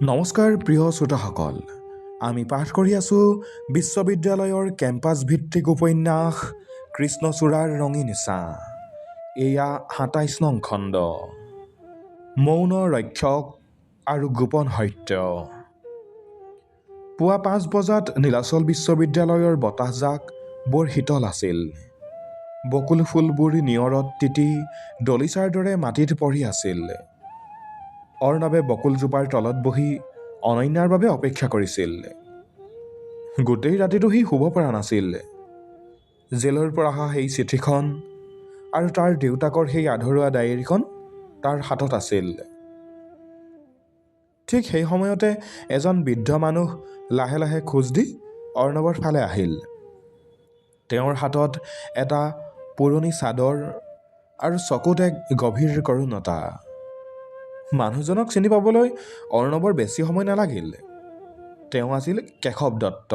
নমস্কাৰ প্ৰিয় শ্ৰোতাসকল, আমি পাঠ কৰি আছোঁ বিশ্ববিদ্যালয়ৰ কেম্পাছ ভিত্তিক উপন্যাস কৃষ্ণচূড়াৰ ৰঙী নিচা। এয়া ২৭ নং খণ্ড, মৌন ৰক্ষক আৰু গোপন সত্য। পুৱা ৫ বজাত নীলাচল বিশ্ববিদ্যালয়ৰ বতাহজাক বৰ শীতল আছিল। বকুল ফুলবোৰ নিয়ৰত তিতি দলিচাৰ দৰে মাটিত পৰি আছিল। অৰ্ণৱে বকুলজোপাৰ তলত বহি অনন্যাৰ বাবে অপেক্ষা কৰিছিল। গোটেই ৰাতিটো সি শুব পৰা নাছিল। জেলৰ পৰা অহা সেই চিঠিখন আৰু তাৰ দেউতাকৰ সেই আধৰুৱা ডায়েৰীখন তাৰ হাতত আছিল। ঠিক সেই সময়তে এজন বৃদ্ধ মানুহ লাহে লাহে খোজ দি অৰ্ণৱৰ ফালে আহিল। তেওঁৰ হাতত এটা পুৰণি চাদৰ আৰু চকুত এক গভীৰ কৰুণতা। মানুহজনক চিনি পাবলৈ অৰ্ণৱৰ বেছি সময় নালাগিল। তেওঁ আছিল কেশৱ দত্ত,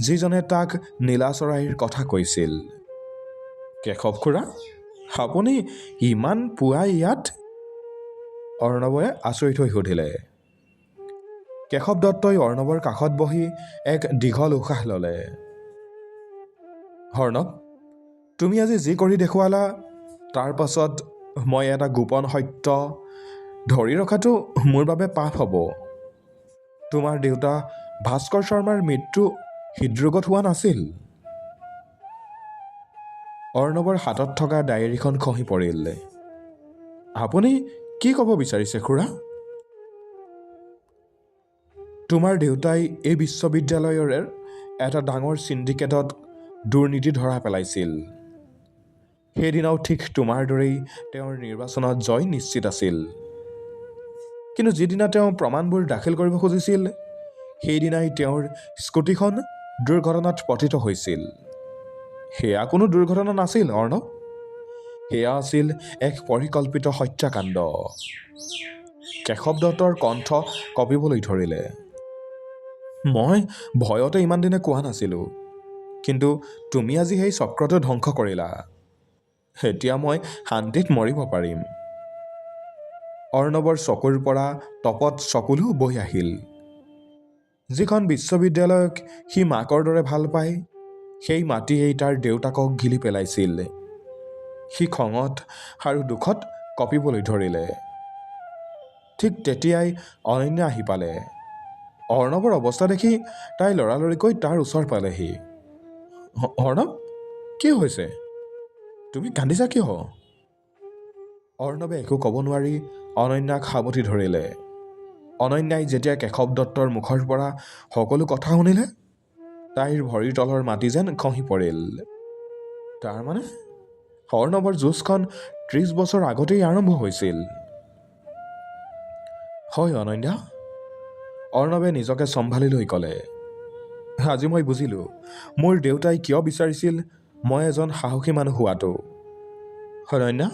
যিজনে তাক নীলাচৰাইৰ কথা কৈছিল। কেশৱ খুৰা, আপুনি ইমান পুৱাই ইয়াত? অৰ্ণৱে আচৰিত হৈ সুধিলে। কেশৱ দত্তই অৰ্ণৱৰ কাষত বহি এক দীঘল উশাহ ল'লে। অৰ্ণৱ, তুমি আজি যি কৰি দেখুৱালা, তাৰ পাছত মই এটা গোপন সত্য ধৰি ৰখাটো মোৰ বাবে পাপ হ'ব। তোমাৰ দেউতা ভাস্কৰ শৰ্মাৰ মৃত্যু হৃদৰোগত হোৱা নাছিল। অৰ্ণৱৰ হাতত থকা ডায়েৰীখন খহি পৰিল। আপুনি কি ক'ব বিচাৰিছে খুৰা? তোমাৰ দেউতাই এই বিশ্ববিদ্যালয়ৰ এটা ডাঙৰ চিণ্ডিকেটত দুৰ্নীতি ধৰা পেলাইছিল। সেইদিনাও ঠিক তোমাৰ দৰেই তেওঁৰ নিৰ্বাচনত জয় নিশ্চিত আছিল। কিন্তু যিদিনা তেওঁ প্ৰমাণবোৰ দাখিল কৰিব খুজিছিল, সেইদিনাই তেওঁৰ স্কুটিখন দুৰ্ঘটনাত পতিত হৈছিল। সেয়া কোনো দুৰ্ঘটনা নাছিল অৰ্ণৱ, সেয়া আছিল এক পৰিকল্পিত হত্যাকাণ্ড। কেশৱ দত্তৰ কণ্ঠ কঁপিবলৈ ধৰিলে। মই ভয়তে ইমান দিনে কোৱা নাছিলোঁ, কিন্তু তুমি আজি সেই চক্ৰটো ধ্বংস কৰিলা। এতিয়া মই শান্তিত মৰিব পাৰিম। অৰ্ণৱৰ চকুৰ পৰা টপত চকুলো বৈ আহিল। যিখন বিশ্ববিদ্যালয়ক সি মাকৰ দৰে ভাল পায়, সেই মাটিয়েই তাৰ দেউতাকক গিলি পেলাইছিল। সি খঙত আৰু দুখত কঁপিবলৈ ধৰিলে। ঠিক তেতিয়াই অনন্যা আহি পালে। অৰ্ণৱৰ অৱস্থা দেখি তাই লৰালৰিকৈ তাৰ ওচৰ পালেহি। অৰ্ণৱ, কি হৈছে? তুমি কান্দিছা কিয়? অৰ্ণৱে একো ক'ব নোৱাৰি অনন্যাক সাৱটি ধৰিলে। অনন্যাই যেতিয়া কেশৱ দত্তৰ মুখৰ পৰা সকলো কথা শুনিলে, তাইৰ ভৰিৰ তলৰ মাটি যেন খহি পৰিল। তাৰমানে অৰ্ণৱৰ যুঁজখন ৩০ বছৰ আগতেই আৰম্ভ হৈছিল। হয় অনন্যা, অৰ্ণৱে নিজকে চম্ভালি লৈ ক'লে। আজি মই বুজিলোঁ মোৰ দেউতাই কিয় বিচাৰিছিল মই এজন সাহসী মানুহ হোৱাটো। অনন্যা,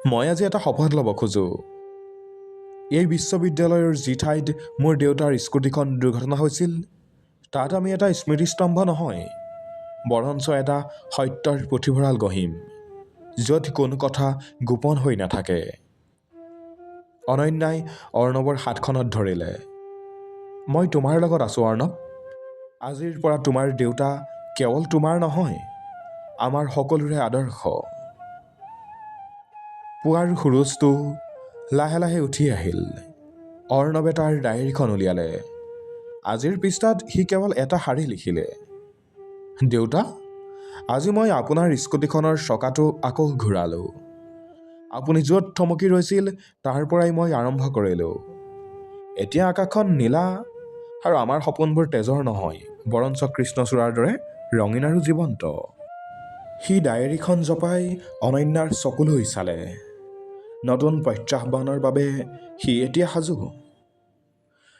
মই আজি এটা শপত ল'ব খোজোঁ। এই বিশ্ববিদ্যালয়ৰ যি ঠাইত মোৰ দেউতাৰ স্কুটিখন দুৰ্ঘটনা হৈছিল, তাত আমি এটা স্মৃতিস্তম্ভ নহয়, বৰঞ্চ এটা সত্যৰ পুথিভঁৰাল গঢ়িম, য'ত কোনো কথা গোপন হৈ নাথাকে। অনন্যাই অৰ্ণৱৰ হাতখনত ধৰিলে। মই তোমাৰ লগত আছোঁ অৰ্ণৱ। আজিৰ পৰা তোমাৰ দেউতা কেৱল তোমাৰ নহয়, আমাৰ সকলোৰে আদৰ্শ। পুৱাৰ সুৰুজটো লাহে লাহে উঠি আহিল। অৰ্ণৱে তাৰ ডায়েৰীখন উলিয়ালে। আজিৰ পৃষ্ঠাত সি কেৱল এটা শাৰী লিখিলে। দেউতা, আজি মই আপোনাৰ স্কুটিখনৰ চকাটো আকৌ ঘূৰালোঁ। আপুনি য'ত থমকি ৰৈছিল তাৰ পৰাই মই আৰম্ভ কৰিলোঁ। এতিয়া আকাশখন নীলা আৰু আমাৰ সপোনবোৰ তেজৰ নহয়, বৰঞ্চ কৃষ্ণচূড়াৰ দৰে ৰঙীন আৰু জীৱন্ত। সি ডায়েৰীখন জপাই অনন্যাৰ চকুলৈ চালে। নতুন প্ৰত্যাহ্বানৰ বাবে সি এতিয়া সাজু।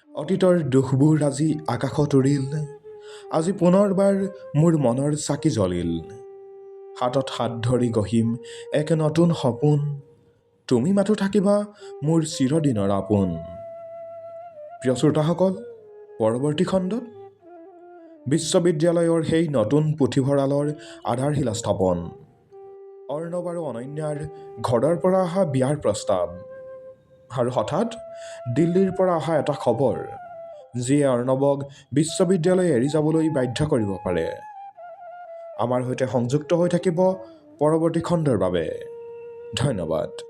অতীতৰ দুখবোৰ আজি আকাশত উৰিল। আজি পুনৰবাৰ মোৰ মনৰ চাকি জ্বলিল। হাতত হাত ধৰি গঢ়িম এক নতুন সপোন, তুমি মাথো থাকিবা মোৰ চিৰদিনৰ আপোন। প্ৰিয় শ্ৰোতাসকল, পৰৱৰ্তী খণ্ডত বিশ্ববিদ্যালয়ৰ সেই নতুন পুথিভঁৰালৰ আধাৰশিলা স্থাপন, অৰ্ণৱ আৰু অনন্যাৰ ঘৰৰ পৰা অহা বিয়াৰ প্ৰস্তাৱ, আৰু হঠাৎ দিল্লীৰ পৰা অহা এটা খবৰ যিয়ে অৰ্ণৱক বিশ্ববিদ্যালয় এৰি যাবলৈ বাধ্য কৰিব পাৰে। আমাৰ সৈতে সংযুক্ত হৈ থাকিব পৰৱৰ্তী খণ্ডৰ বাবে। ধন্যবাদ।